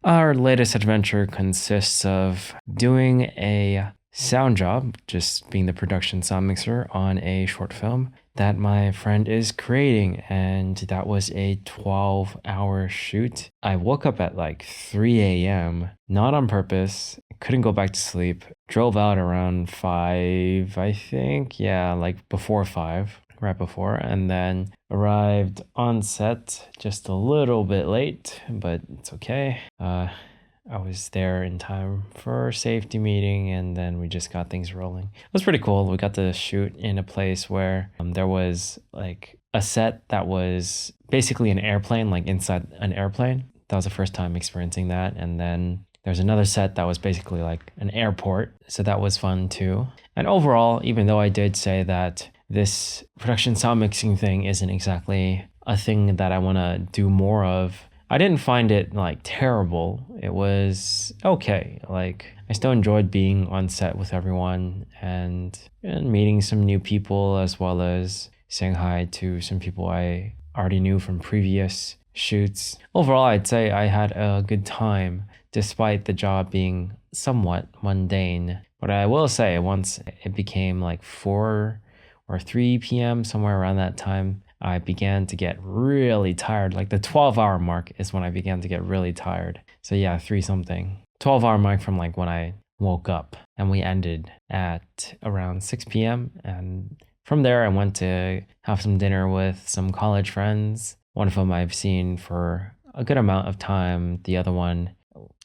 Our latest adventure consists of doing a sound job, just being the production sound mixer on a short film that my friend is creating, and that was a 12-hour shoot. I woke up at like 3 a.m., not on purpose, couldn't go back to sleep, drove out around 5, I think. Yeah, like before 5. Right before, and then arrived on set just a little bit late, but it's okay. I was there in time for a safety meeting, and then we just got things rolling. It was pretty cool. We got to shoot in a place where there was like a set that was basically an airplane, like inside an airplane. That was the first time experiencing that. And then there's another set that was basically like an airport, so that was fun too. And overall, even though I did say that this production sound mixing thing isn't exactly a thing that I want to do more of, I didn't find it like terrible. It was okay. Like I still enjoyed being on set with everyone and meeting some new people, as well as saying hi to some people I already knew from previous shoots. Overall, I'd say I had a good time despite the job being somewhat mundane. But I will say, once it became like 4 or 3 p.m., somewhere around that time, I began to get really tired. Like the 12-hour mark is when I began to get really tired. So yeah, 3 something. 12-hour mark from like when I woke up. And we ended at around 6 p.m. And from there, I went to have some dinner with some college friends. One of them I've seen for a good amount of time. The other one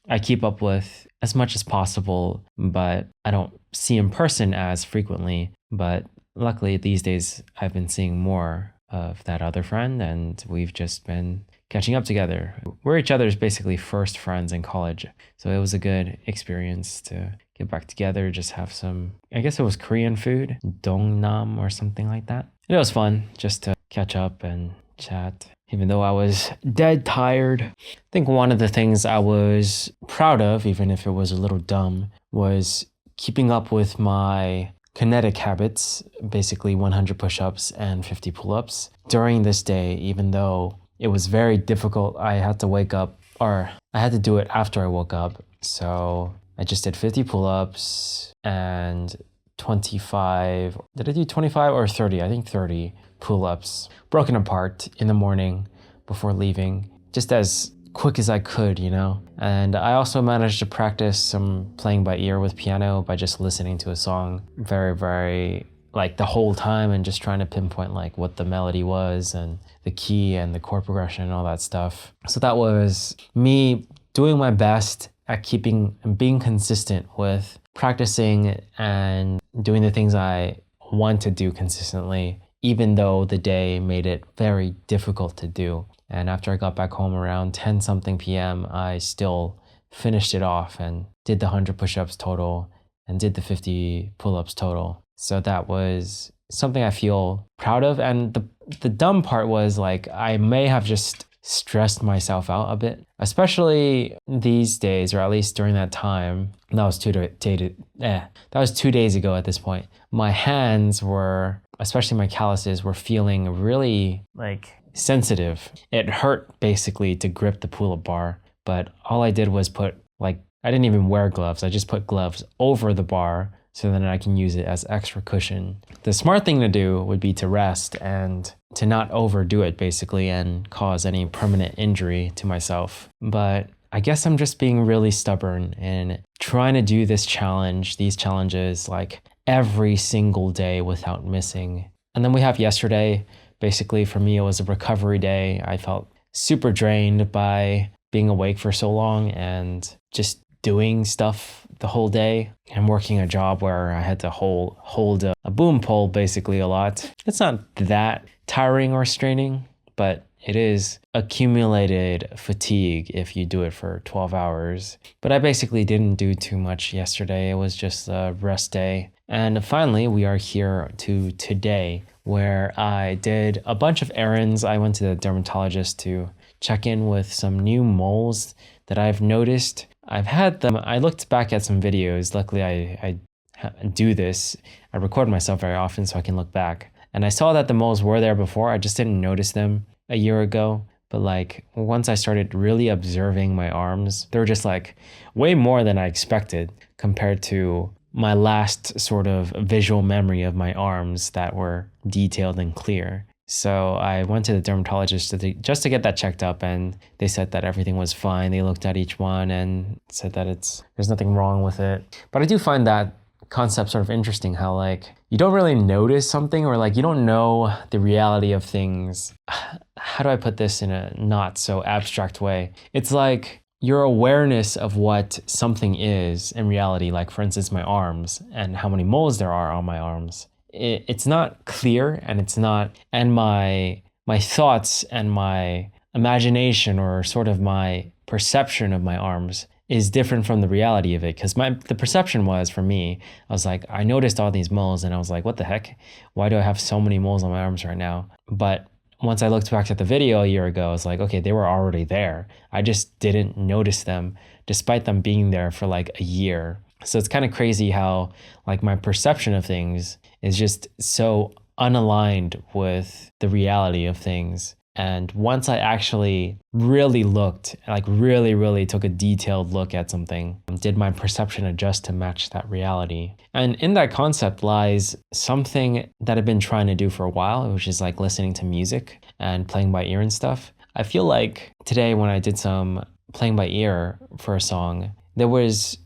I keep up with as much as possible, but I don't see in person as frequently. But luckily, these days, I've been seeing more of that other friend, and we've just been catching up together. We're each other's basically first friends in college, so it was a good experience to get back together, just have some, I guess it was Korean food, dongnam or something like that. It was fun just to catch up and chat, even though I was dead tired. I think one of the things I was proud of, even if it was a little dumb, was keeping up with my kinetic habits, basically 100 push-ups and 50 pull-ups during this day. Even though it was very difficult, I had to wake up, or I had to do it after I woke up. So I just did 50 pull-ups and 25, did I do 25 or 30? I think 30 pull-ups, broken apart in the morning before leaving, just as quick as I could, you know? And I also managed to practice some playing by ear with piano by just listening to a song very, like the whole time, and just trying to pinpoint like what the melody was and the key and the chord progression and all that stuff. So that was me doing my best at keeping and being consistent with practicing and doing the things I want to do consistently, even though the day made it very difficult to do. And after I got back home around 10 something p.m., I still finished it off and did the 100 push-ups total and did the 50 pull-ups total. So that was something I feel proud of. And the dumb part was like, I may have just stressed myself out a bit, especially these days, or at least during that time. That was 2 days ago at this point. My hands were, especially my calluses, were feeling really like sensitive. It hurt basically to grip the pull-up bar, but all I did was put I didn't even wear gloves. I just put gloves over the bar so then I can use it as extra cushion. The smart thing to do would be to rest and to not overdo it basically and cause any permanent injury to myself. But I guess I'm just being really stubborn and trying to do these challenges like every single day without missing. And then we have yesterday. Basically, for me, it was a recovery day. I felt super drained by being awake for so long and just doing stuff the whole day and working a job where I had to hold a boom pole basically a lot. It's not that tiring or straining, but it is accumulated fatigue if you do it for 12 hours. But I basically didn't do too much yesterday. It was just a rest day. And finally, we are here to today, where I did a bunch of errands. I went to the dermatologist to check in with some new moles that I've noticed. I've had them. I looked back at some videos. Luckily, I do this. I record myself very often so I can look back. And I saw that the moles were there before. I just didn't notice them a year ago. But like once I started really observing my arms, they were just like way more than I expected compared to my last sort of visual memory of my arms that were detailed and clear. So I went to the dermatologist just to get that checked up, and they said that everything was fine. They looked at each one and said that there's nothing wrong with it. But I do find that concept sort of interesting, how like you don't really notice something, or like you don't know the reality of things. How do I put this in a not so abstract way? It's like your awareness of what something is in reality, like for instance my arms and how many moles there are on my arms. It's not clear, and it's not, and my thoughts and my imagination, or sort of my perception of my arms, is different from the reality of it. Because the perception was, for me, I was like, I noticed all these moles and I was like, what the heck? Why do I have so many moles on my arms right now? But once I looked back at the video a year ago, I was like, okay, they were already there. I just didn't notice them despite them being there for like a year. So it's kind of crazy how like my perception of things is just so unaligned with the reality of things. And once I actually really looked, like really took a detailed look at something, did my perception adjust to match that reality? And in that concept lies something that I've been trying to do for a while, which is like listening to music and playing by ear and stuff. I feel like today when I did some playing by ear for a song, there was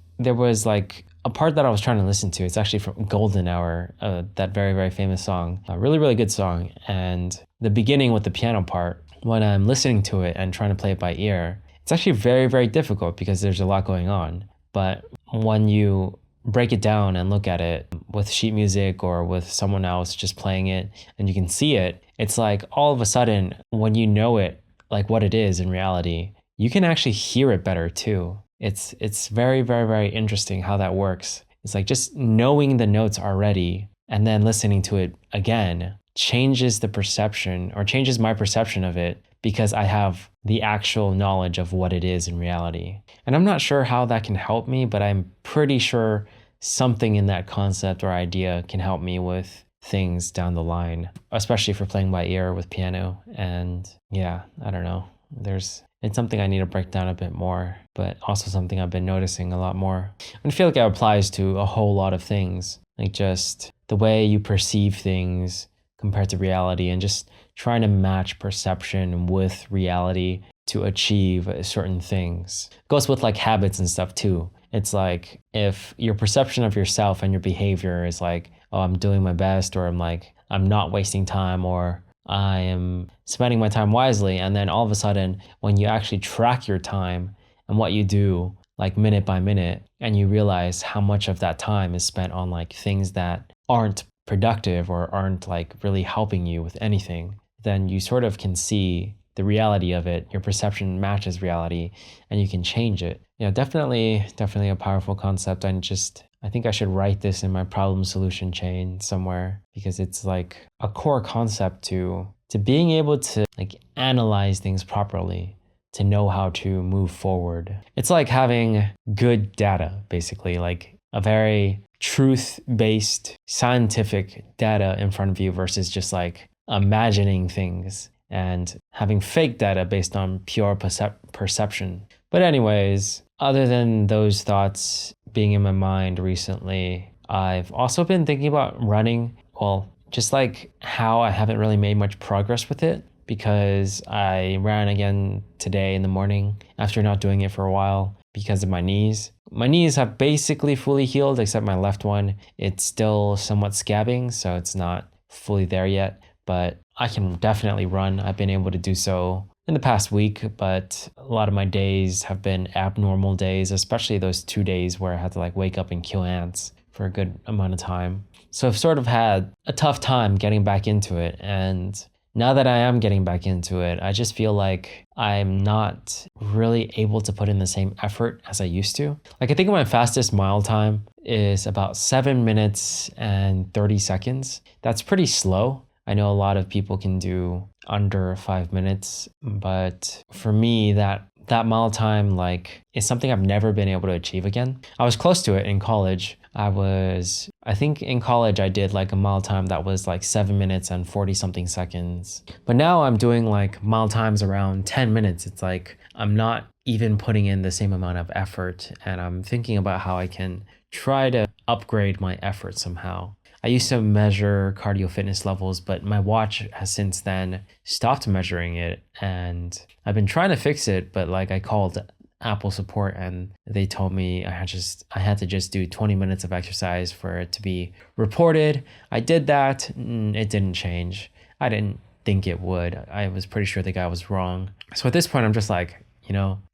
like a part that I was trying to listen to. It's actually from Golden Hour, that very famous song, a really good song. And the beginning with the piano part, when I'm listening to it and trying to play it by ear, it's actually very difficult because there's a lot going on. But when you break it down and look at it with sheet music or with someone else just playing it and you can see it, it's like all of a sudden when you know it, like what it is in reality, you can actually hear it better too. It's very interesting how that works. It's like just knowing the notes already and then listening to it again changes the perception, or changes my perception of it, because I have the actual knowledge of what it is in reality. And I'm not sure how that can help me, but I'm pretty sure something in that concept or idea can help me with things down the line, especially for playing by ear with piano. And yeah, I don't know. It's something I need to break down a bit more, but also something I've been noticing a lot more. And I feel like it applies to a whole lot of things, like just the way you perceive things compared to reality, and just trying to match perception with reality to achieve certain things. It goes with like habits and stuff too. It's like if your perception of yourself and your behavior is like, oh, I'm doing my best, or I'm not wasting time, or I am spending my time wisely. And then all of a sudden, when you actually track your time and what you do, like minute by minute, and you realize how much of that time is spent on like things that aren't productive or aren't like really helping you with anything, then you sort of can see the reality of it. Your perception matches reality and you can change it. Yeah, definitely a powerful concept. I think I should write this in my problem solution chain somewhere, because it's like a core concept to being able to like analyze things properly, to know how to move forward. It's like having good data, basically, like a very truth-based scientific data in front of you versus just like imagining things and having fake data based on pure perception. But anyways, other than those thoughts being in my mind recently, I've also been thinking about running. Well, just like how I haven't really made much progress with it, because I ran again today in the morning after not doing it for a while because of my knees. My knees have basically fully healed except my left one. It's still somewhat scabbing, so it's not fully there yet, but I can definitely run. I've been able to do so in the past week, but a lot of my days have been abnormal days, especially those 2 days where I had to like wake up and kill ants for a good amount of time. So I've sort of had a tough time getting back into it. And now that I am getting back into it, I just feel like I'm not really able to put in the same effort as I used to. Like I think my fastest mile time is about 7 minutes and 30 seconds. That's pretty slow. I know a lot of people can do under 5 minutes, but for me, that mile time like is something I've never been able to achieve again. I was close to it in college. I think in college I did like a mile time that was like 7 minutes and 40 something seconds. But now I'm doing like mile times around 10 minutes. It's like I'm not even putting in the same amount of effort, and I'm thinking about how I can try to upgrade my effort somehow. I used to measure cardio fitness levels, but my watch has since then stopped measuring it, and I've been trying to fix it, but like I called Apple support and they told me I had to just do 20 minutes of exercise for it to be reported. I did that, it didn't change. I didn't think it would. I was pretty sure the guy was wrong. So at this point I'm just like,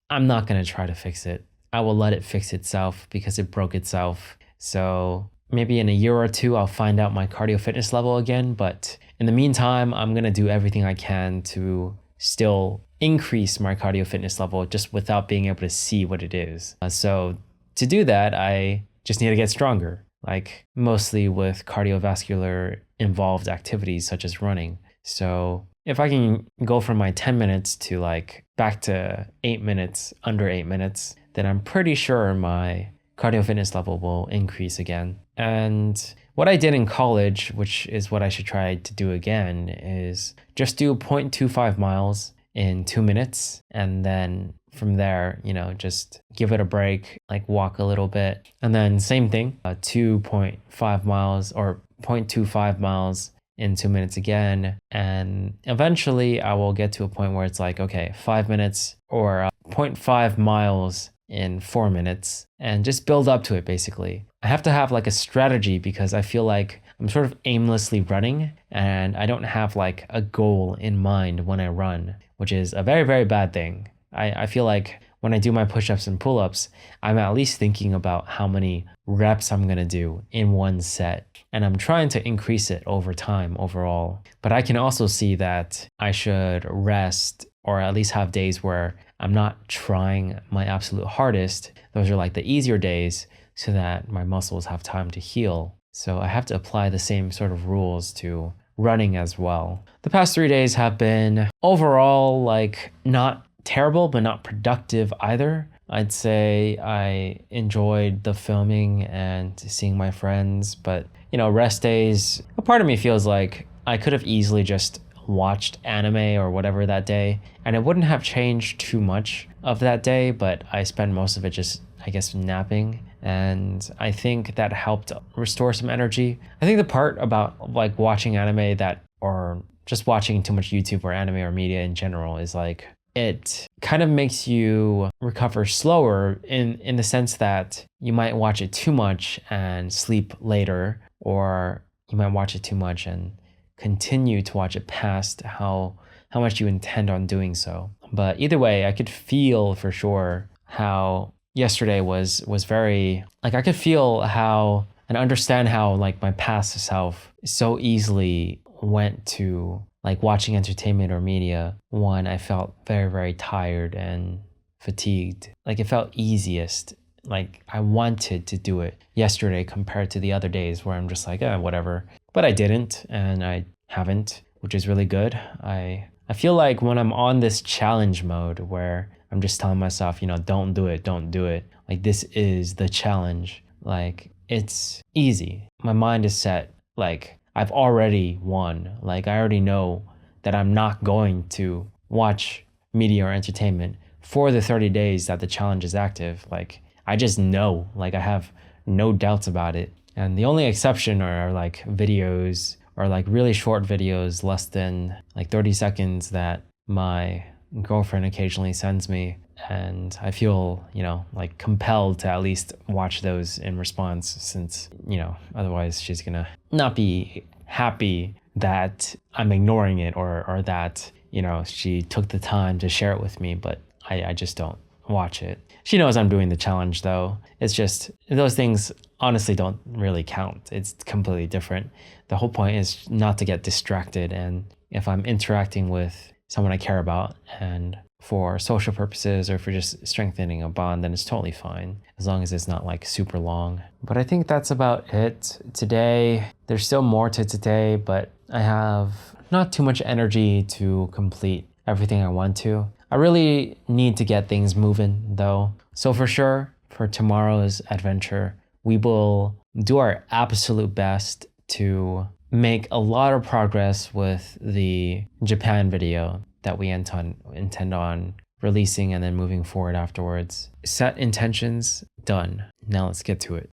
I'm not going to try to fix it. I will let it fix itself because it broke itself. So maybe in a year or two, I'll find out my cardio fitness level again. But in the meantime, I'm going to do everything I can to still increase my cardio fitness level just without being able to see what it is. So to do that, I just need to get stronger, like mostly with cardiovascular involved activities such as running. So if I can go from my 10 minutes to like back to 8 minutes, under 8 minutes, then I'm pretty sure my cardio fitness level will increase again. And what I did in college, which is what I should try to do again, is just do 0.25 miles in 2 minutes. And then from there, just give it a break, like walk a little bit. And then same thing, 2.5 miles or 0.25 miles in 2 minutes again. And eventually I will get to a point where it's like, okay, 5 minutes or 0.5 miles in 4 minutes, and just build up to it basically. I have to have like a strategy because I feel like I'm sort of aimlessly running and I don't have like a goal in mind when I run, which is a very, very bad thing. I feel like when I do my push-ups and pull-ups, I'm at least thinking about how many reps I'm gonna do in one set. And I'm trying to increase it over time overall. But I can also see that I should rest or at least have days where I'm not trying my absolute hardest. Those are like the easier days so that my muscles have time to heal. So I have to apply the same sort of rules to running as well. The past 3 days have been overall like not terrible, but not productive either. I'd say I enjoyed the filming and seeing my friends, but rest days, a part of me feels like I could have easily just watched anime or whatever that day, and it wouldn't have changed too much of that day, but I spent most of it just, I guess, napping, and I think that helped restore some energy. I think the part about like watching anime or just watching too much YouTube or anime or media in general is like, it kind of makes you recover slower in the sense that you might watch it too much and sleep later, or you might watch it too much and continue to watch it past how much you intend on doing so. But either way, I could feel for sure how yesterday was very, like I could feel how and understand how like my past self so easily went to like watching entertainment or media when I felt very, very tired and fatigued. Like it felt easiest. Like I wanted to do it yesterday compared to the other days where I'm just like, whatever. But I didn't, and I haven't, which is really good. I feel like when I'm on this challenge mode where I'm just telling myself, don't do it. Like this is the challenge. Like it's easy. My mind is set. Like I've already won. Like I already know that I'm not going to watch media or entertainment for the 30 days that the challenge is active. Like I just know, like I have no doubts about it. And the only exception are like videos or like really short videos, less than like 30 seconds that my girlfriend occasionally sends me. And I feel, like compelled to at least watch those in response since, otherwise she's gonna not be happy that I'm ignoring it or that, she took the time to share it with me, but I just don't watch it. She knows I'm doing the challenge though. It's just those things honestly don't really count. It's completely different. The whole point is not to get distracted. And if I'm interacting with someone I care about and for social purposes or for just strengthening a bond, then it's totally fine as long as it's not like super long. But I think that's about it today. There's still more to today, but I have not too much energy to complete everything I want to. I really need to get things moving though. So for sure, for tomorrow's adventure, we will do our absolute best to make a lot of progress with the Japan video that we intend on releasing and then moving forward afterwards. Set intentions, done. Now let's get to it.